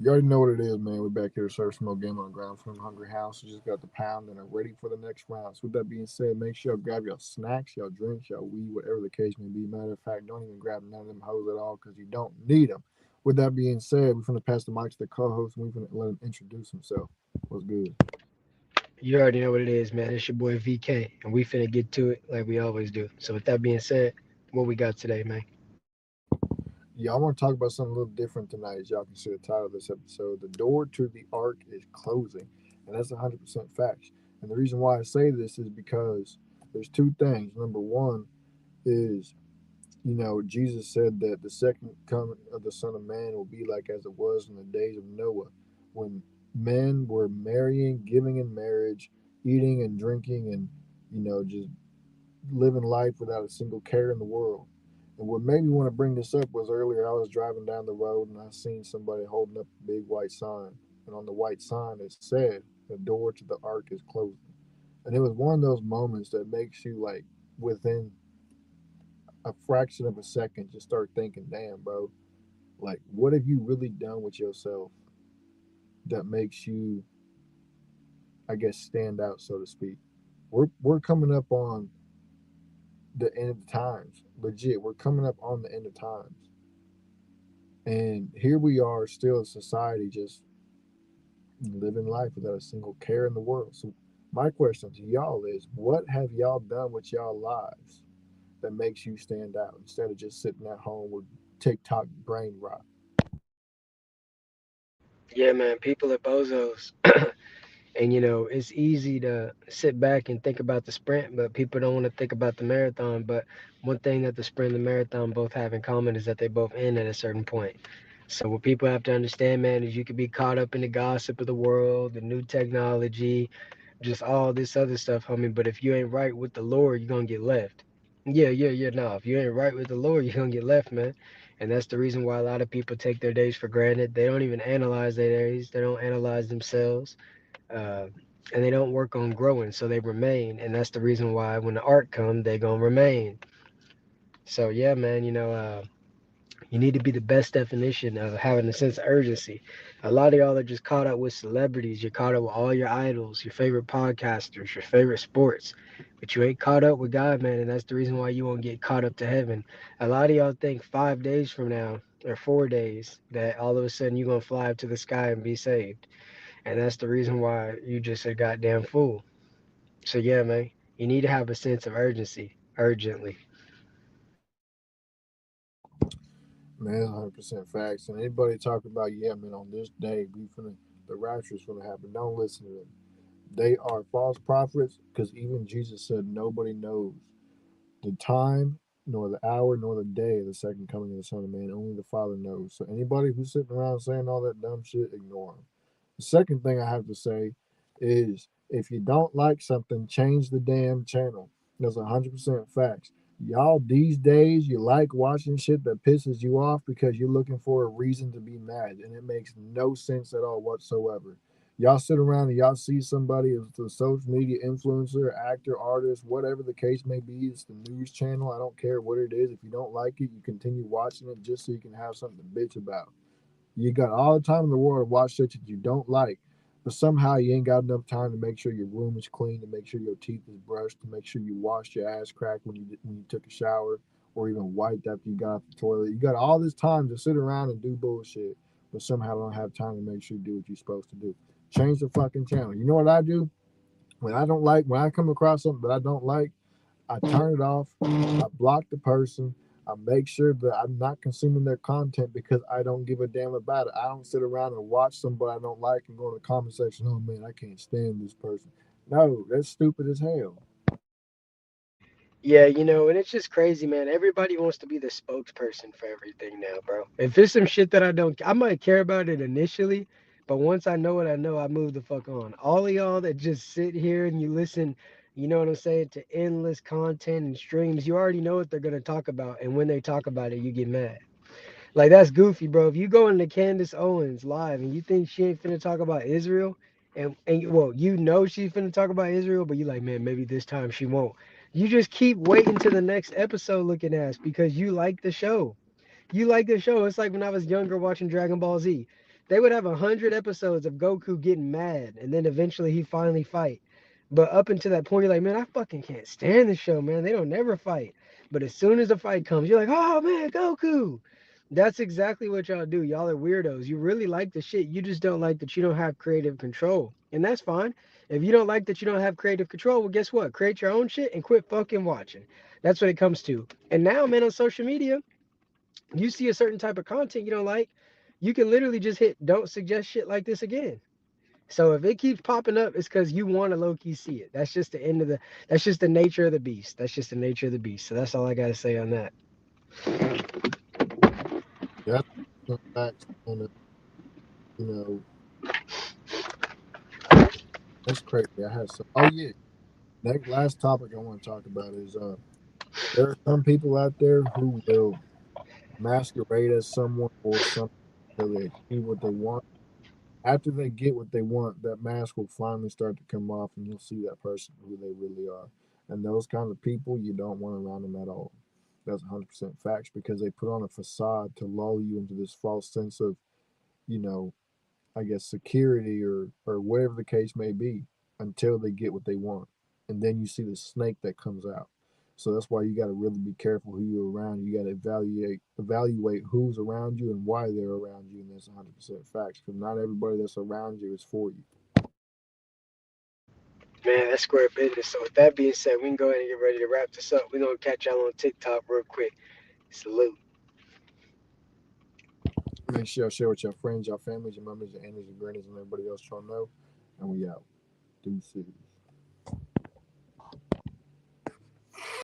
You already know what it is, man. We're back here to serve smoke game on the ground from Hungry House. We just got the pound and are ready for the next round. So with that being said, make sure you grab your snacks, your drinks, your weed, whatever the case may be. Matter of fact, don't even grab none of them hoes at all because you don't need them. With that being said, we're finna pass the mic to the co-host and we're finna let him introduce himself. What's good? You already know what it is, man. It's your boy VK, and we finna get to it like we always do. So with that being said, what we got today, man? Yeah, I want to talk about something a little different tonight. As y'all can see the title of this episode, the door to the ark is closing, and that's 100% facts. And the reason why I say this is because there's two things. Number one is, Jesus said that the second coming of the Son of Man will be like as it was in the days of Noah, when men were marrying, giving in marriage, eating and drinking, and just living life without a single care in the world. And what made me want to bring this up was earlier I was driving down the road and I seen somebody holding up a big white sign. And on the white sign it said, "The door to the ark is closing." And it was one of those moments that makes you like within a fraction of a second just start thinking, damn, bro, like what have you really done with yourself that makes you, I guess, stand out, so to speak. We're coming up on the end of times. Legit, we're coming up on the end of times. And here we are still a society just living life without a single care in the world. So my question to y'all is what have y'all done with y'all lives that makes you stand out instead of just sitting at home with TikTok brain rot? Yeah, man. People are bozos, and it's easy to sit back and think about the sprint, but people don't want to think about the marathon. But one thing that the sprint and the marathon both have in common is that they both end at a certain point. So what people have to understand, man, is you could be caught up in the gossip of the world, the new technology, just all this other stuff, homie. But if you ain't right with the Lord, you're gonna get left. Yeah, yeah, yeah. No, if you ain't right with the Lord, you're gonna get left, man. And that's the reason why a lot of people take their days for granted. They don't even analyze their days. They don't analyze themselves, uh, and they don't work on growing. So they remain, and that's the reason why when the art come, they gonna remain. So yeah, man. You need to be the best definition of having a sense of urgency. A lot of y'all are just caught up with celebrities. You're caught up with all your idols, your favorite podcasters, your favorite sports. But you ain't caught up with God, man, and that's the reason why you won't get caught up to heaven. A lot of y'all think 5 days from now or 4 days that all of a sudden you're gonna fly up to the sky and be saved. And that's the reason why you just a goddamn fool. So yeah, man, you need to have a sense of urgency, urgently. Man, 100% facts. And anybody talk about, yeah, man, on this day, the rapture's gonna happen. Don't listen to them. They are false prophets because even Jesus said nobody knows the time, nor the hour, nor the day of the second coming of the Son of Man. Only the Father knows. So anybody who's sitting around saying all that dumb shit, ignore them. The second thing I have to say is if you don't like something, change the damn channel. That's 100% facts. Y'all, these days, you like watching shit that pisses you off because you're looking for a reason to be mad, and it makes no sense at all whatsoever. Y'all sit around and y'all see somebody as a social media influencer, actor, artist, whatever the case may be. It's the news channel. I don't care what it is. If you don't like it, you continue watching it just so you can have something to bitch about. You got all the time in the world to watch shit that you don't like, but somehow you ain't got enough time to make sure your room is clean, to make sure your teeth is brushed, to make sure you washed your ass crack when you took a shower, or even wiped after you got off the toilet. You got all this time to sit around and do bullshit, but somehow don't have time to make sure you do what you're supposed to do. Change the fucking channel. You know what I do? When I come across something that I don't like, I turn it off. I block the person. I make sure that I'm not consuming their content because I don't give a damn about it. I don't sit around and watch somebody I don't like and go in the comment section, oh man, I can't stand this person. No, that's stupid as hell. Yeah, and it's just crazy, man. Everybody wants to be the spokesperson for everything now, bro. If it's some shit that I might care about it initially, but once I know what I know, I move the fuck on. All of y'all that just sit here and you listen, you know what I'm saying, to endless content and streams, you already know what they're gonna talk about, and when they talk about it, you get mad. Like that's goofy, bro. If you go into Candace Owens live and you think she ain't finna talk about Israel, and well, you know she's finna talk about Israel, but you like, man, maybe this time she won't. You just keep waiting to the next episode looking ass because you like the show. You like the show. It's like when I was younger watching Dragon Ball Z. They would have 100 episodes of Goku getting mad, and then eventually he finally fight. But up until that point, you're like, man, I fucking can't stand this show, man. They don't never fight. But as soon as the fight comes, you're like, oh man, Goku. That's exactly what y'all do. Y'all are weirdos. You really like the shit. You just don't like that you don't have creative control. And that's fine. If you don't like that you don't have creative control, well, guess what? Create your own shit and quit fucking watching. That's what it comes to. And now, man, on social media, you see a certain type of content you don't like, you can literally just hit don't suggest shit like this again. So if it keeps popping up, it's because you want to low key see it. That's just the end of the. That's just the nature of the beast. That's just the nature of the beast. So that's all I gotta say on that. That's some facts on it. You know, that's crazy. I had some. Oh yeah. Next last topic I want to talk about is there are some people out there who will masquerade as someone or something until they achieve what they want. After they get what they want, that mask will finally start to come off, and you'll see that person who they really are. And those kind of people, you don't want around them at all. That's 100% facts because they put on a facade to lull you into this false sense of, you know, I guess security or whatever the case may be until they get what they want. And then you see the snake that comes out. So that's why you got to really be careful who you're around. You got to evaluate who's around you and why they're around you, and that's 100% facts. Because not everybody that's around you is for you. Man, that's square business. So with that being said, we can go ahead and get ready to wrap this up. We're gonna catch y'all on TikTok real quick. Salute. Make sure you share with your friends, your families, your members, your aunties, your grannies, and everybody else y'all know. And we out. Deuces.